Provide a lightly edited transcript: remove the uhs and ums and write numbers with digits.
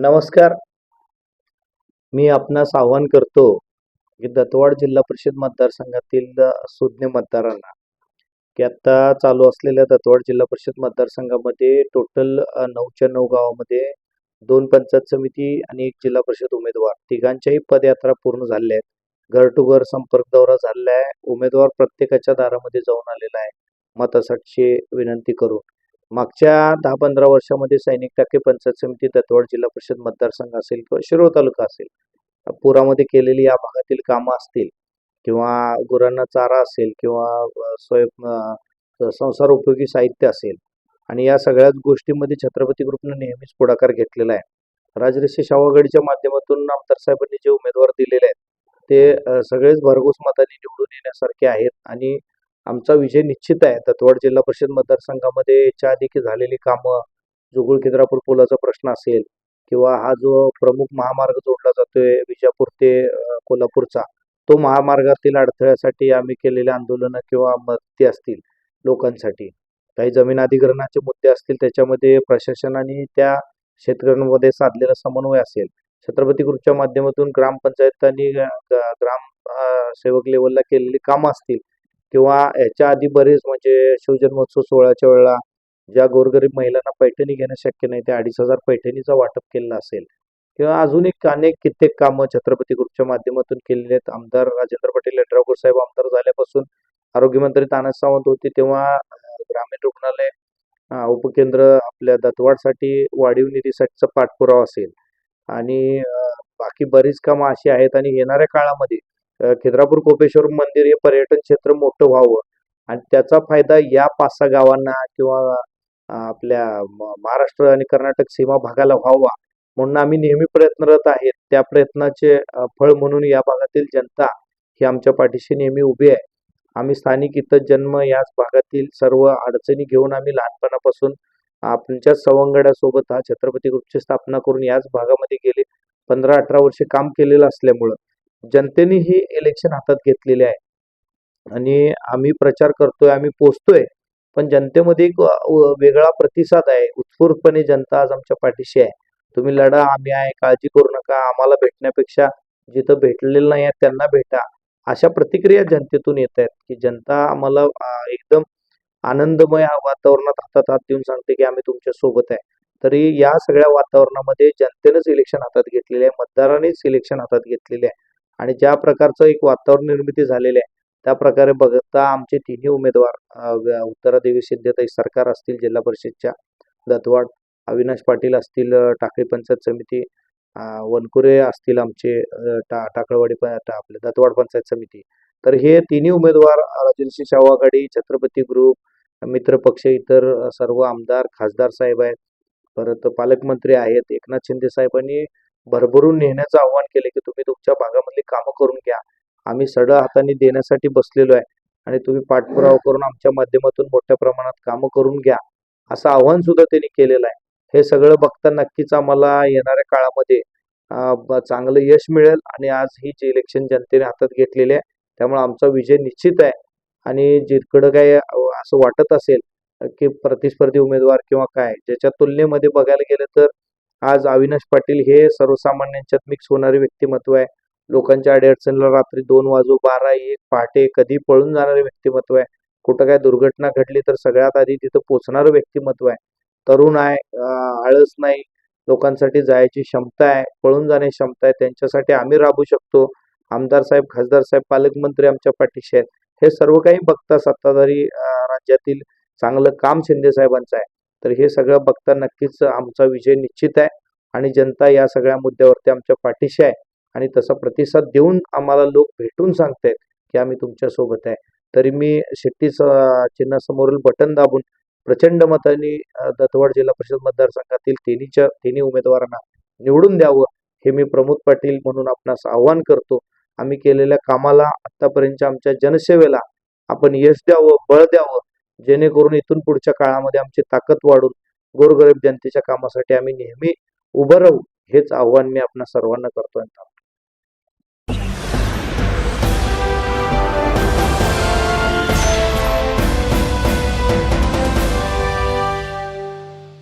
नमस्कार. मी आपणास आवाहन करतो की दत्तवाड जिल्हा परिषद मतदारसंघातील सुज्ञ मतदारांना की आता चालू असलेल्या दत्तवाड जिल्हा परिषद मतदारसंघामध्ये टोटल 9च्या 9 गावामध्ये 2 पंचायत समिती आणि 1 जिल्हा परिषद उमेदवार तिघांच्याही पदयात्रा पूर्ण झाल्या आहेत. घर टू घर संपर्क दौरा झालेला आहे. उमेदवार प्रत्येकाच्या दारामध्ये जाऊन आलेला आहे मतासाठी विनंती करून. मागच्या 10-15 वर्षामध्ये सैनिक टाके पंचायत समिती दत्तवाड जिल्हा परिषद मतदारसंघ असेल किंवा शिरोळ तालुका असेल, पुरामध्ये केलेली या भागातील कामं असतील किंवा गुरांना चारा असेल किंवा संसार उपयोगी साहित्य असेल आणि या सगळ्याच गोष्टींमध्ये छत्रपती ग्रुपनं नेहमीच पुढाकार घेतलेला आहे. राजर्षी शाहू आघाडीच्या माध्यमातून आमदार साहेबांनी जे उमेदवार दिलेले आहेत ते सगळेच भरघोस मतांनी निवडून येण्यासारखे आहेत आणि आमचा विजय निश्चित आहे. दत्तवाड जिल्हा परिषद मतदारसंघामध्ये याच्या आधी झालेली कामं, जुगुळ खिद्रापूर पुलाचा प्रश्न असेल किंवा हा जो प्रमुख महामार्ग जोडला जातोय विजापूर ते कोल्हापूरचा, तो महामार्गातील अडथळ्यासाठी आम्ही केलेले आंदोलनं किंवा मदती असतील लोकांसाठी, काही जमीन अधिग्रहणाचे मुद्दे असतील, त्याच्यामध्ये प्रशासनाने त्या शेतकऱ्यांमध्ये साधलेला समन्वय असेल, छत्रपती ग्रुपच्या माध्यमातून ग्रामपंचायतांनी ग्राम सेवक लेवलला केलेली कामं असतील किंवा याच्या आधी बरेच म्हणजे शिवजन्मोत्सव सोहळ्याच्या वेळेला ज्या गोरगरीब महिलांना पैठणी घेणं शक्य नाही त्या 2,500 पैठणीचं वाटप केलेलं असेल किंवा अजून एक अनेक कित्येक कामं छत्रपती ग्रुपच्या माध्यमातून केलेली आहेत. आमदार राजेंद्र पाटील यड्रावकर साहेब आमदार झाल्यापासून आरोग्यमंत्री तानाजी सावंत होते तेव्हा ग्रामीण रुग्णालय उपकेंद्र आपल्या दत्तवाडसाठी वाढीव निधीसाठीचा पाठपुरावा असेल आणि बाकी बरीच कामं अशी आहेत आणि येणाऱ्या काळामध्ये खिद्रापूर कोपेश्वर मंदिर हे पर्यटन क्षेत्र मोठं व्हावं आणि त्याचा फायदा या 5-6 गावांना किंवा आपल्या महाराष्ट्र आणि कर्नाटक सीमा भागाला व्हावा म्हणून आम्ही नेहमी प्रयत्नरत आहेत. त्या प्रयत्नाचे फळ म्हणून या भागातील जनता ही आमच्या पाठीशी नेहमी उभी आहे. आम्ही स्थानिक इथं जन्म याच भागातील सर्व अडचणी घेऊन आम्ही लहानपणापासून आमच्या सवंगड्यासोबत हा छत्रपती ग्रुपची स्थापना करून याच भागामध्ये गेले 15-18 वर्षे काम केलेलं असल्यामुळं जनतेने ही इलेक्शन हातात घेतलेले आहे आणि आम्ही प्रचार करतोय, आम्ही पोचतोय, पण जनतेमध्ये एक वेगळा प्रतिसाद आहे. उत्स्फूर्तपणे जनता आज आमच्या पाठीशी आहे. तुम्ही लढा, आम्ही आहे, काळजी करू नका, आम्हाला भेटण्यापेक्षा जिथं भेटलेलं नाही आहे त्यांना भेटा, अशा प्रतिक्रिया जनतेतून येत आहेत की जनता आम्हाला एकदम आनंदमय वातावरणात हातात हात देऊन सांगते की आम्ही तुमच्या सोबत आहे. तरी या सगळ्या वातावरणामध्ये जनतेनंच इलेक्शन हातात घेतलेले आहे, मतदारांनीच इलेक्शन हातात घेतलेले आहे आणि ज्या प्रकारचं एक वातावरण निर्मिती झालेलं आहे त्या प्रकारे बघता आमचे तिन्ही उमेदवार उत्तरादेवी सिद्धताई सरकार असतील जिल्हा परिषदच्या दत्तवाड, अविनाश पाटील असतील टाकळी पंचायत समिती, वनकुरे असतील आमचे टाकळवाडी आपल्या दत्तवाड पंचायत समिती, तर हे तिन्ही उमेदवार राजर्षी शाहू आघाडी, छत्रपती ग्रुप, मित्र पक्ष, इतर सर्व आमदार, खासदार साहेब आहेत, परत पालकमंत्री आहेत, एकनाथ शिंदे साहेबांनी भरभरून नेण्याचं आव्हान केले की तुम्ही तुमच्या भागामधली कामं करून घ्या, आम्ही सढळ हाताने देण्यासाठी बसलेलो आहे आणि तुम्ही पाठपुरावा करून आमच्या माध्यमातून मोठ्या प्रमाणात कामं करून घ्या, असं आव्हान सुद्धा त्यांनी केलेलं आहे. हे सगळं बघता नक्कीच आम्हाला येणाऱ्या काळामध्ये चांगलं यश मिळेल आणि आज ही जी इलेक्शन जनतेने हातात घेतलेली आहे त्यामुळे आमचा विजय निश्चित आहे. आणि जिकडं काय असं वाटत असेल की प्रतिस्पर्धी उमेदवार किंवा काय ज्याच्या तुलनेमध्ये बघायला गेलं तर आज अविनाश पाटील हे सर्वसामान्यांच्यात मिक्स होणारे व्यक्तिमत्व आहे. लोकांच्या अडीअडचणीला रात्री 2 वाजू 12-1 पहाटे कधी पळून जाणारे व्यक्तिमत्व आहे. कुठं काय दुर्घटना घडली तर सगळ्यात आधी तिथं पोचणारं व्यक्तिमत्व आहे. तरुण आहे, आळस नाही, लोकांसाठी जायची क्षमता आहे, पळून जाण्याची क्षमता आहे. त्यांच्यासाठी आम्ही राबू शकतो. आमदार साहेब, खासदार साहेब, पालकमंत्री आमच्या पाठीशी आहेत. हे सर्व काही बघता सत्ताधारी राज्यातील चांगलं काम शिंदे साहेबांचं आहे. तर हे सगळं बघता नक्कीच आमचा विजय निश्चित आहे आणि जनता या सगळ्या मुद्द्यावरती आमच्या पाठीशी आहे आणि तसा प्रतिसाद देऊन आम्हाला लोक भेटून सांगतायत की आम्ही तुमच्या सोबत आहे. तरी मी शिट्टी चिन्हासमोरील बटन दाबून प्रचंड मतांनी दत्तवाड जिल्हा परिषद मतदारसंघातील तिन्ही उमेदवारांना निवडून द्यावं हे मी प्रमोद पाटील म्हणून आपणास आव्हान करतो. आम्ही केलेल्या कामाला आतापर्यंतच्या आमच्या जनसेवेला आपण यश द्यावं, बळ द्यावं, जेणेकरून इथून पुढच्या काळामध्ये आमची ताकद वाढून गोरगरीब जनतेच्या कामासाठी आम्ही नेहमी उभं राहू, हेच आव्हान मी आपणा सर्वांना करतोय.